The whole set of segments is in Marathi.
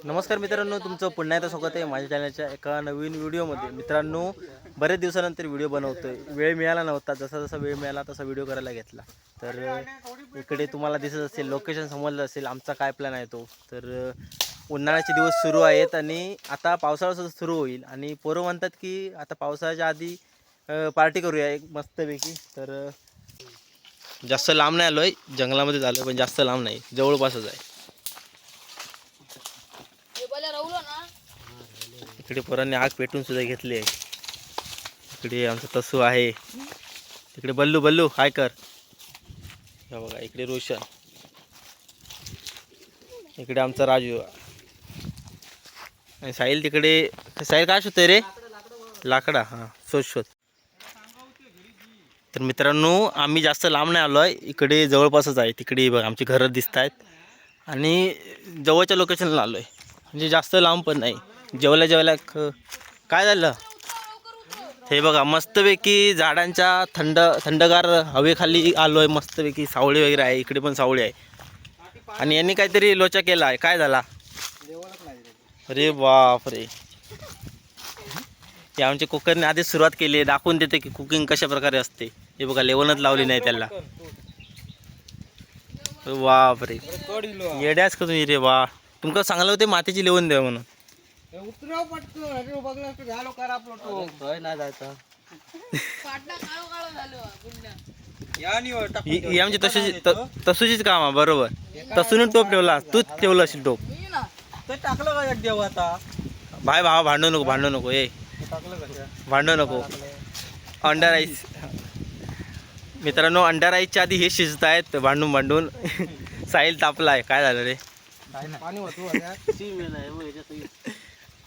नमस्कार मित्रांनो, तुमचं पुन्हा एकदा स्वागत आहे माझ्या चॅनलच्या एका नवीन व्हिडिओमध्ये. मित्रांनो, बरेच दिवसानंतर व्हिडिओ बनवतोय. वेळ मिळाला नव्हता, जसा जसा वेळ मिळाला तसा व्हिडिओ करायला घेतला. तर इकडे तुम्हाला दिसत असेल, लोकेशन समजलं असेल आमचा काय प्लॅन आहे तो. तर उन्हाळ्याचे दिवस सुरू आहेत आणि आता पावसाळा सुद्धा सुरू होईल आणि पोरं म्हणतात की आता पावसाळ्याच्या आधी पार्टी करूया एक मस्तपैकी. तर जास्त लांब नाही आलो आहे, जंगलामध्ये झालो पण जास्त लांब नाही, जवळपासच आहे. इकडे पोरांनी आग पेटून सुद्धा घेतली आहे. इकडे आमचा तसू आहे, तिकडे बल्लू बल्लू हाय कर. हे बघा इकडे रोशन, इकडे आमचा राजू आणि साहिल. तिकडे साहिल काय शोधतोय रे? लाकडा. हां, शोध शोध. तर मित्रांनो, आम्ही जास्त लांब नाही आलो आहे, इकडे जवळपासच आहे. तिकडे बघा आमची घरं दिसत आहेत आणि जवळच्या लोकेशनला आलो आहे, म्हणजे जास्त लांब पण नाही. जेवल्या काय झालं? हे बघा मस्तपैकी झाडांच्या थंडगार हवेखाली आलो आहे. मस्तपैकी सावळी वगैरे आहे, इकडे पण सावळी आहे. आणि यांनी काहीतरी लोचा केला आहे, काय झाला? अरे बाप रे, हे आमच्या कुकरने आधीच सुरुवात केली आहे, दाखवून देते की कुकिंग कशा प्रकारे असते. हे बघा लेवनच लावली नाही त्याला. बाप रे, येड्याच का तुम्ही रे? वा, तुमका सांगलं होते मातीची लेवण द्या म्हणून. ही आमची तसूचीच काम आहे. बरोबर, तसून टोप ठेवला, तूच ठेवलं असेल टोप. टाकलं का देव आता? भाई भावा भांडू नको ए, भांडू नको. अंडा राईस मित्रांनो, अंडा राईसच्या आधी हे शिजत आहेत भांडून. साहिल तापला आहे, काय झालं रे? पाणी होतो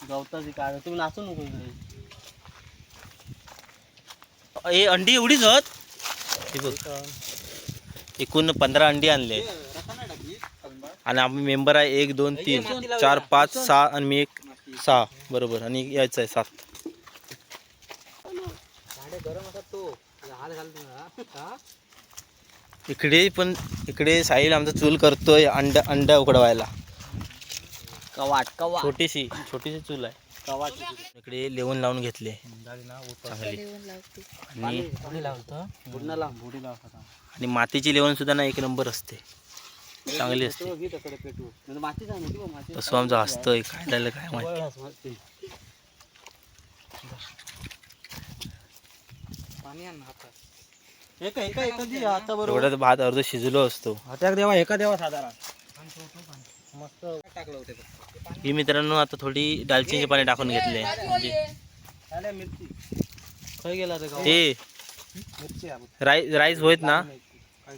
गवताची काढ, तुम्ही नाचू नको इकडे. ए अंडी एवढीच होत? एकूण 15 अंडी आणले आणि आम्ही मेंबर आहे 1 2 3 4 5 6 आणि मी 6 बरोबर. आणि यायचं आहे 7. इकडे साहिल आमचा चूल करतोय अंडा उकडवायला. कवाट छोटीशी चूल आहे. कवाट इकडे लेवून लावून घेतले चांगली. आणि मातीची लेवण सुद्धा ना एक नंबर असते, चांगली असते. तसं आमचं हसतंय, काय झालं काय माहिती. एवढा भात अर्ध शिजलो असतो. एका देवा साधारण मस्त टाकलं होते. ही मित्रांनो आता थोडी दालचिनीचे पाणी टाकून घेतले. ते राईस होईत ना?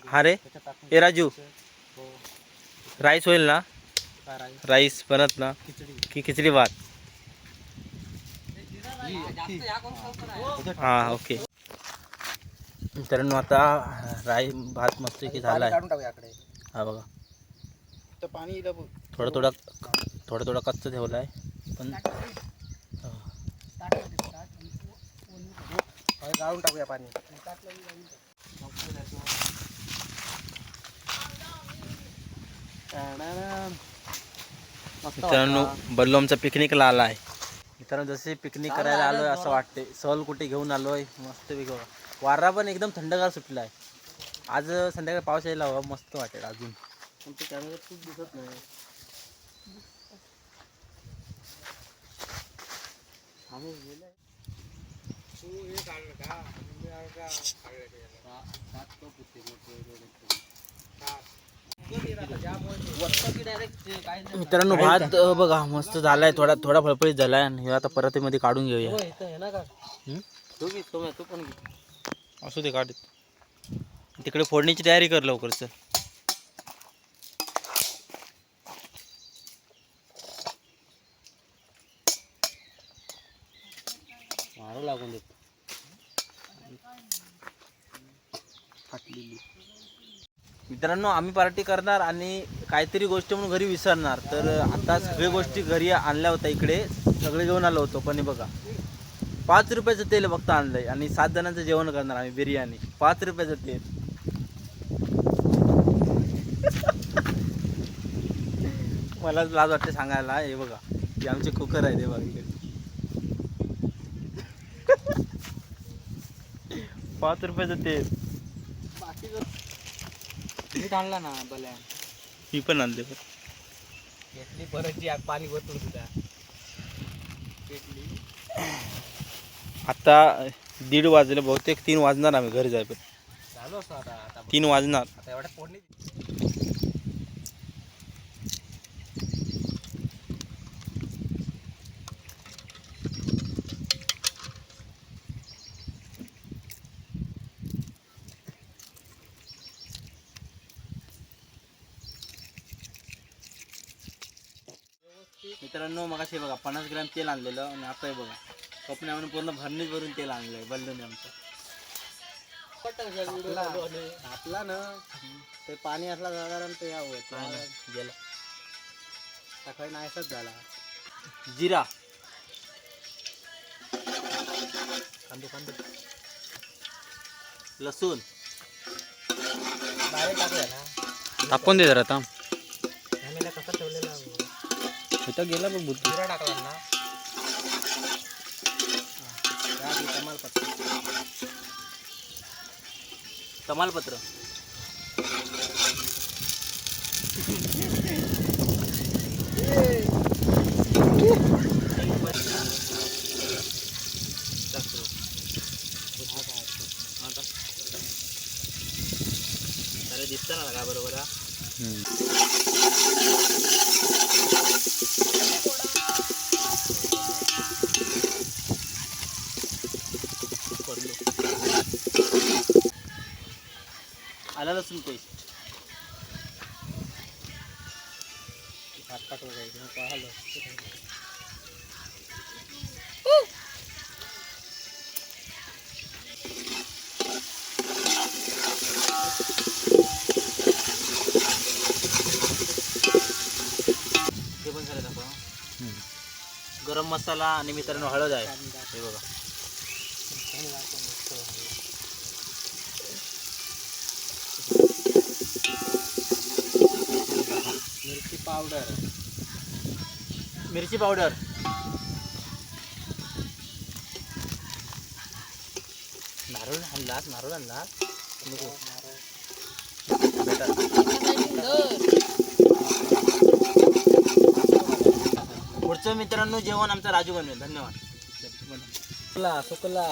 हा रे, ए राजू, राईस होईल ना? राईस बनत ना की खिचडी भात? हा ओके. मित्रांनो आता भात मस्त की झाला आहे. हा बघा, थोडा कच्चा ठेवला आहे पण गाळून टाकूया पाणी. मित्रांनो, बल्लू आमचा पिकनिकला आला आहे. मित्रांनो, जसे पिकनिक करायला आलोय असं वाटते. सहल कुठे घेऊन आलोय. मस्त वेगळं वारा पण एकदम थंडगार सुटला आहे. आज संध्याकाळी पाऊस यायला हवा, मस्त वाटेल. अजून कॅमेऱ्यात खूप दिसत नाही. मित्रांनो, भात बघा मस्त झालाय, थोडा फळफळीत झालाय. आणि आता परतीमध्ये काढून घेऊया. असू दे, काढ. तिकडे फोडणीची तयारी कर लवकर. चल, मारू लागून देत. मित्रांनो, आम्ही पार्टी करणार आणि काहीतरी गोष्ट म्हणून घरी विसरणार. तर आता सगळ्या गोष्टी घरी आणल्या होत्या, इकडे सगळे घेऊन आलो होतो. पण बघा 5 रुपयाचं तेल फक्त आणलंय आणि 7 जणांचं जेवण करणार आम्ही. बिर्याणी 5 रुपयाचं तेल. मला लाज वाटते सांगायला. हे बघा हे आमचे कुकर आहे ते बघा इकडे. 5 रुपयाचं तेल. मीठ आणला ना बल्या. मी पण आणले पण. घेतली परत आग पाणी वतून सुद्धा. आता 1:30 वाजले, बहुतेक 3 वाजणार आम्ही घरी जाय. पण झालो असं आता आता 3 वाजणार. आता एवढ्यात फोडणी. मित्रांनो मगाशी बघा 50 ग्रॅम तेल आणलेलं आणि आता हे बघा कपण्यावरून पूर्ण भरणीच भरून तेल आणलंय बल्लूने आमचं. आपला ना ते पाणी असला साधारण ते यावं गेला. सकाळी नाहीसाच झाला. जिरा, कांदो लसूण डायरेक्ट टाकूया ना. टाकून दे जरा आता. ह्याला कसा ठेवलेला इथं गेला बघ बुद्धी. जिरा टाकला ना. तमालपत्र तमालपत्र अरे दिसतं ना का बरोबर. आला लसूण पेस्ट. हात पाहिलं. ते पण झालं आपण. गरम मसाला आणि मित्रांनो हळद आहे हे बघा. मिरची पावडर. मिरची पावडर. नारळ आणलास. नारळ आणला नको. पुढचं मित्रांनो जेवण आमचं राजू बनवेल. धन्यवाद. सुकला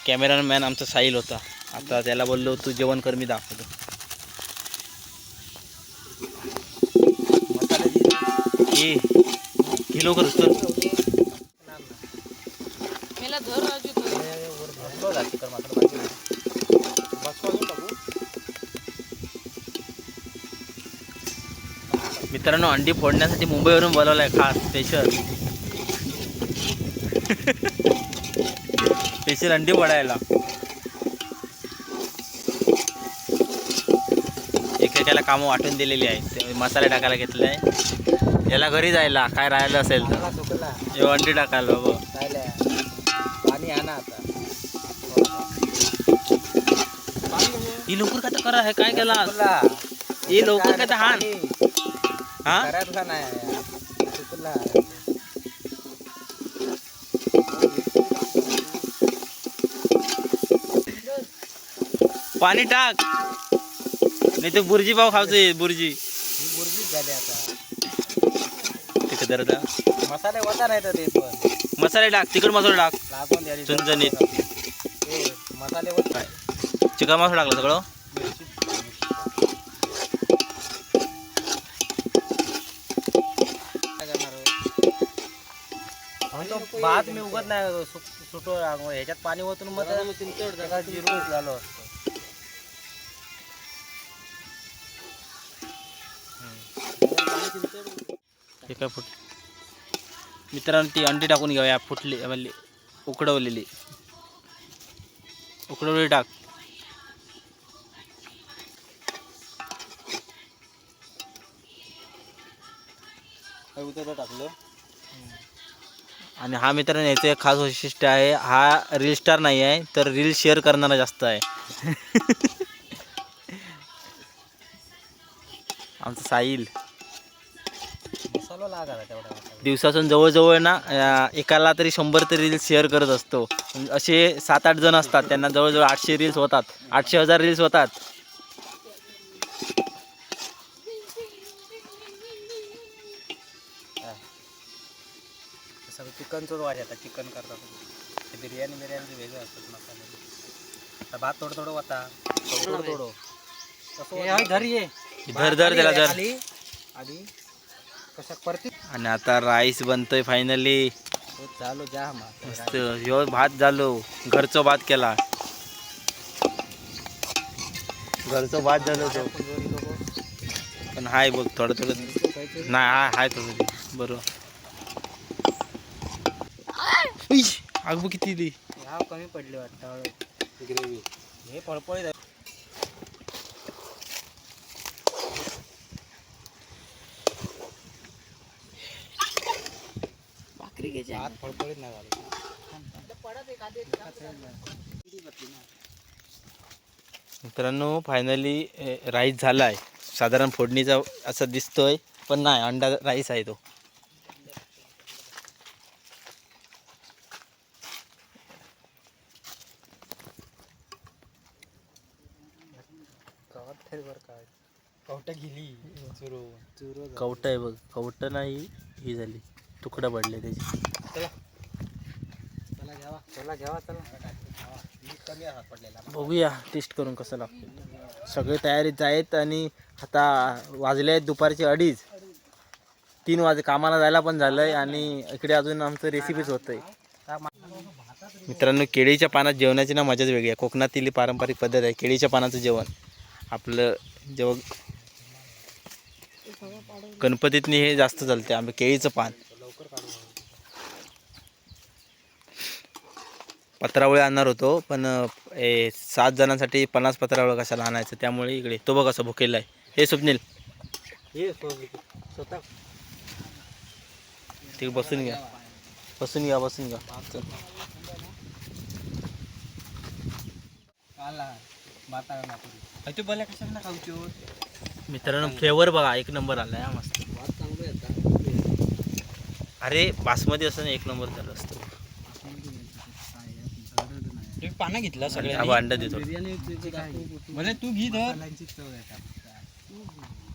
कॅमेरामॅन आमचा साहिल होता. आता त्याला बोललो तू जेवण कर मी दाखवतो. मसाले किलो कर सर. मित्रांनो अंडी फोडण्यासाठी मुंबईवरून बोलवलाय खास स्पेशल. स्पेशल अंडी फोडायला. एकेकाला कामं वाटून दिलेली आहे. मसाले टाकायला घेतले आहे. याला घरी जायला काय राहिलं असेल तर सुकला हे अंडी टाकायला बाबा. पाणी आणा आता. ही लवकर काय तर करा. हे काय केला ही लवकर काय तर हाण. हा करायचा नाही सुकला. पाणी टाक नाही तर बुर्जी पाव खावतोय. बुर्जी ही बुर्जीच झाली आता. तिथे जरा दा. मसाले वता नाही तर ते पण मसाले टाक. तिखट मसाला टाक. लागून द्यायची. झणझणीत. मसाले वत काय चिकन मसाला टाकला सगळं. काय करणार भात मी उगत नाही सुटो ह्याच्यात पाणी ओतून मग जिरू झालो असतो. हे काय फुट. मित्रांनो ती अंडी टाकून घ्यावी. फुटली उकडवलेली टाक. टाकलं. आणि हा मित्रांनो याचं एक खास वैशिष्ट्य आहे. हा रील स्टार नाही आहे तर रील शेअर करणारा जास्त आहे. आमचा साहिल मसाला लागायला तेवढा दिवसातून जवळजवळ ना एकाला तरी 100 तरी रील्स शेअर करत असतो. असे 7-8 जण असतात, त्यांना जवळजवळ 800 रील्स होतात, 800,000 रील्स होतात. सगळं चिकनचंच वाज आता चिकन करतात ते बिर्याणी वेगळं असतात मसाले. आता भात थोडं थोडं होता थोडं थोडं धर ये धर धर त्याला धर. आधी कशा परती आणि आता राईस बनतोय फायनली. चालू जा मस्त ह्यो भात झालो, घरचो भात केला, घरचो भात झालो तो. पण हाय बघ थोडं थोडं नाही हाय थोडं बरोबर. आग बघ किती दी ह्या कमी पडले वाटतं ग्रेव्ही हे पळपळीत आहे. भाकरी घ्यायची हात फळफळीत नाही झाले. मित्रांनो फायनली राईस झालाय. साधारण फोडणीचा असं दिसतोय, पण नाही अंडा राईस आहे तो. कवटा गेली कवट आहे बघ, कवट नाही ही झाली, तुकडा पडले त्याची. चला घ्यावा कमी हात पडलेला. बघूया टेस्ट करून कसं लागतं. सगळे तयारीत आहेत आणि आता वाजले आहेत दुपारचे 2:30. 3 वाजे कामाला जायला पण झालंय आणि इकडे अजून आमचं रेसिपीच होतंय. मित्रांनो केळीच्या पानात जेवणाची ना मजाच वेगळी आहे. कोकणातील पारंपरिक पद्धत आहे केळीच्या पानाचं जेवण. आपलं जेव्हा गणपतीतनी हे जास्त चालते, आम्ही केळीचं पान. पत्रावळी आणणार होतो, पण 7 जणांसाठी 50 पत्रावळं कशाला आणायचं, त्यामुळे इकडे तो बघ कसं भुकेला आहे. हे स्वप्नील हे स्वतः ते बसून घ्या बसून घ्या बसून घ्या. चल. मित्रांनो फ्लेवर बघा एक नंबर आलाय हा, मस्त. अरे बासमती असं एक नंबर झालं असतं. पानं घेतला हा अंडा देतो. म्हणजे तू घे धर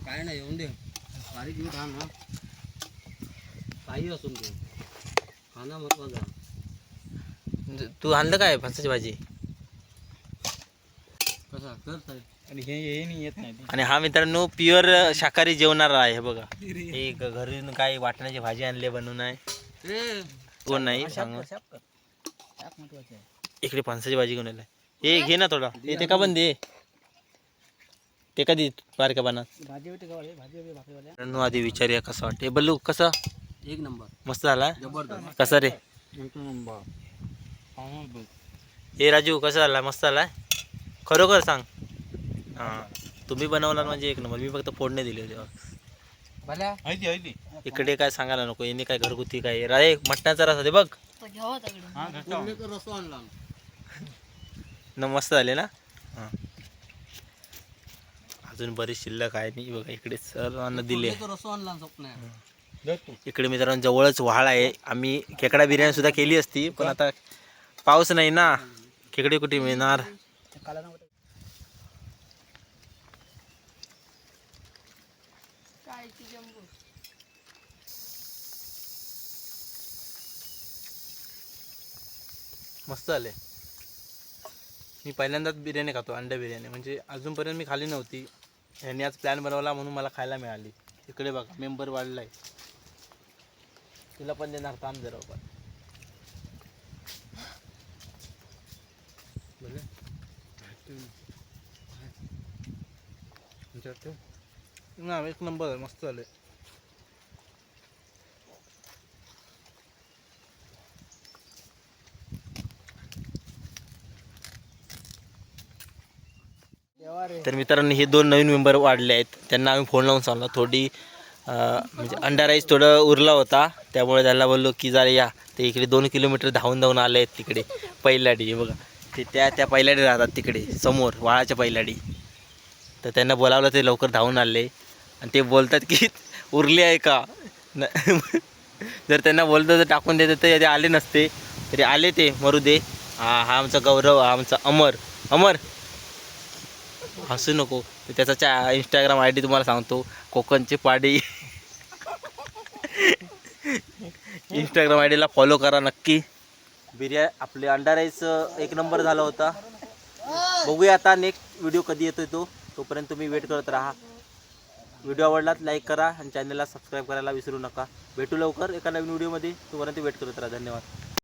काय नाही येऊन दे बारीक घेऊ खा ना काही असून दे खाना महत्वाचा. तू आणलं काय फणसाची भाजी? कसा कर आणि हे नाही येत नाही. आणि हा मित्रांनो प्युअर शाकाहारी जेवणारा आहे. हे बघा हे घरून काय वाटण्याची भाजी आणली बनवून आहे. कोण नाही सांग. इकडे फणसाची भाजी घेऊन आलाय. हे घे ना थोडा, ते का पण दे, ते कधी बारक्या पानात. आधी विचारूया कसं वाटते. बल्लू कसं? एक नंबर मस्त झाला. जबरदस्त. कसा रे? एक नंबर. हे राजू कसं झाला? मस्त झालाय खरोखर सांग. हां तुम्ही बनवला म्हणजे एक नंबर. मी फक्त फोडणे दिले होते. इकडे काय सांगायला नको, यांनी काय घरगुती काय राय मटणाचा रस होते बघ न. मस्त झाले ना. हां अजून बरीच शिल्लक आहे नाही बघा. इकडे सर्वांना दिले. इकडे मित्रांनो जवळच व्हाळ आहे. आम्ही खेकडा बिर्याणी सुद्धा केली असती, पण आता पाऊस नाही ना, खेकडे कुठे मिळणार. मस्त झाले. मी पहिल्यांदाच बिर्याणी खातो, अंडा बिर्याणी. म्हणजे अजूनपर्यंत मी खाली नव्हती. यांनी आज प्लॅन बनवला म्हणून मला खायला मिळाली. इकडे बघा मेंबर वाढला आहे. तुला पण देणार काम जरा पण. ना एक नंबर आहे, मस्त झाले. तर मित्रांनो हे 2 नवीन मेंबर वाढले आहेत. त्यांना आम्ही फोन लावून सांगलो. थोडी म्हणजे अंडा राईस थोडं उरला होता, त्यामुळे त्याला बोललो की जरा या. ते इकडे 2 किलोमीटर धावून आले आहेत तिकडे पहिलाडी. हे बघा ते त्या पहिलाडी राहतात तिकडे समोर वाळाच्या पहिलाडी. तर त्यांना बोलावलं ते लवकर धावून आले आणि ते बोलतात की उरली आहे का जर त्यांना बोलतं तर टाकून देतं तर ते आले नसते, तरी आले ते मरू दे. हा आमचा गौरव, हा आमचा अमर. अमर हसू नको. त्याचा इंस्टाग्राम ID तुम्हाला सांगतो, कोकणची पाडी. इंस्टाग्राम ID फॉलो करा नक्की. आपले अंडा राईस 1 नंबर झाला होता. बघूया आता नेक्स्ट व्हिडिओ कधी येतोय तोपर्यंत तुम्ही वेट करत राहा. व्हिडिओ आवडलात लाईक करा आणि चॅनलला सबस्क्राईब करायला विसरू नका. भेटू लवकर एका नवीन व्हिडिओमध्ये. तोपर्यंत वेट करत राहा. धन्यवाद.